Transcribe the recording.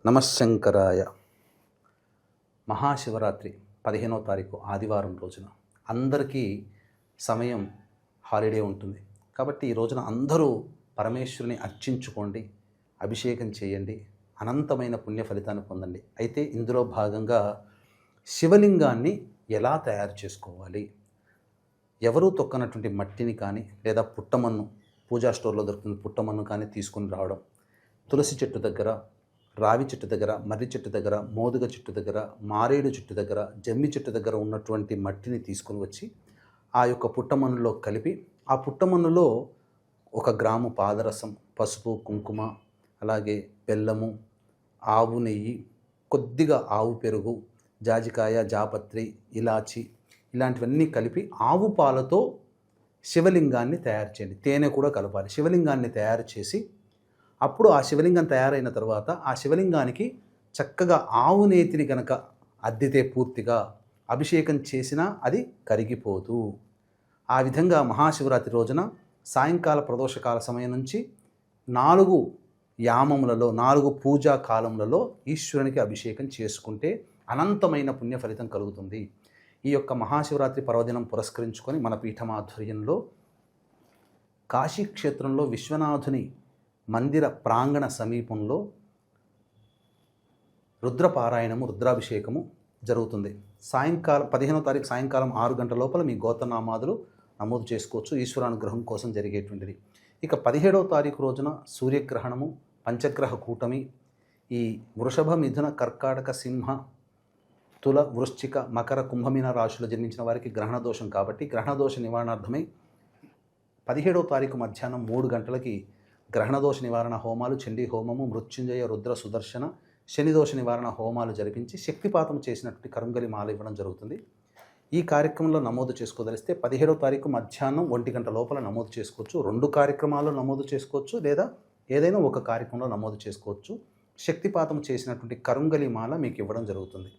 నమశంకరాయ. మహాశివరాత్రి 15వ తారీఖు ఆదివారం రోజున అందరికీ సమయం హాలిడే ఉంటుంది. కాబట్టి ఈ రోజున అందరూ పరమేశ్వరుని అర్చించుకోండి, అభిషేకం చేయండి, అనంతమైన పుణ్య ఫలితాన్ని పొందండి. అయితే ఇందులో భాగంగా శివలింగాన్ని ఎలా తయారు చేసుకోవాలి, ఎవరూ తొక్కనటువంటి మట్టిని కానీ లేదా పుట్టమన్ను, పూజా స్టోర్లో దొరుకుతున్న పుట్టమన్ను కానీ తీసుకొని రావడం, తులసి చెట్టు దగ్గర, రావి చెట్టు దగ్గర, మర్రి చెట్టు దగ్గర, మోదుగ చెట్టు దగ్గర, మారేడు చెట్టు దగ్గర, జమ్మి చెట్టు దగ్గర ఉన్నటువంటి మట్టిని తీసుకొని వచ్చి ఆ యొక్క పుట్టమన్నులో కలిపి, ఆ పుట్టమన్నులో 1 గ్రాము పాదరసం, పసుపు, కుంకుమ, అలాగే బెల్లము, ఆవు నెయ్యి, కొద్దిగా ఆవు పెరుగు, జాజికాయ, జాపత్రి, ఇలాచి ఇలాంటివన్నీ కలిపి ఆవు పాలతో శివలింగాన్ని తయారు చేయండి. తేనె కూడా కలపాలి. శివలింగాన్ని తయారు చేసి అప్పుడు ఆ శివలింగం తయారైన తర్వాత ఆ శివలింగానికి చక్కగా ఆవు నేతిని కనుక అద్దితే పూర్తిగా అభిషేకం చేసినా అది కరిగిపోదు. ఆ విధంగా మహాశివరాత్రి రోజున సాయంకాల ప్రదోషకాల సమయం నుంచి 4 యామములలో 4 పూజా కాలములలో ఈశ్వరునికి అభిషేకం చేసుకుంటే అనంతమైన పుణ్య ఫలితం కలుగుతుంది. ఈ యొక్క మహాశివరాత్రి పర్వదినం పురస్కరించుకొని మన పీఠమాధ్వర్యంలో కాశీక్షేత్రంలో విశ్వనాథుని మందిర ప్రాంగణ సమీపంలో రుద్రపారాయణము, రుద్రాభిషేకము జరుగుతుంది. సాయంకాలం 15వ తారీఖు సాయంకాలం 6 గంటల లోపల మీ గోత్రనామాదులు నమోదు చేసుకోవచ్చు. ఈశ్వరానుగ్రహం కోసం జరిగేటువంటిది. ఇక 17వ తారీఖు రోజున సూర్యగ్రహణము, పంచగ్రహ కూటమి, ఈ వృషభ, మిథున, కర్కాటక, సింహ, తుల, వృశ్చిక, మకర, కుంభమీన రాశులు జన్మించిన వారికి గ్రహణ దోషం కాబట్టి గ్రహణదోష నివారణార్థమై 17వ తారీఖు మధ్యాహ్నం 3 గంటలకి గ్రహణదోష నివారణ హోమాలు, చండీ హోమము, మృత్యుంజయ, రుద్ర, సుదర్శన, శనిదోష నివారణ హోమాలు జరిపించి శక్తిపాతం చేసినటువంటి కరుంగలి మాల ఇవ్వడం జరుగుతుంది. ఈ కార్యక్రమంలో నమోదు చేసుకోదలిస్తే 17వ తారీఖు మధ్యాహ్నం 1 గంట లోపల నమోదు చేసుకోవచ్చు. 2 కార్యక్రమాల్లో నమోదు చేసుకోవచ్చు, లేదా ఏదైనా ఒక కార్యక్రమంలో నమోదు చేసుకోవచ్చు. శక్తిపాతం చేసినటువంటి కరుంగలి మాల మీకు ఇవ్వడం జరుగుతుంది.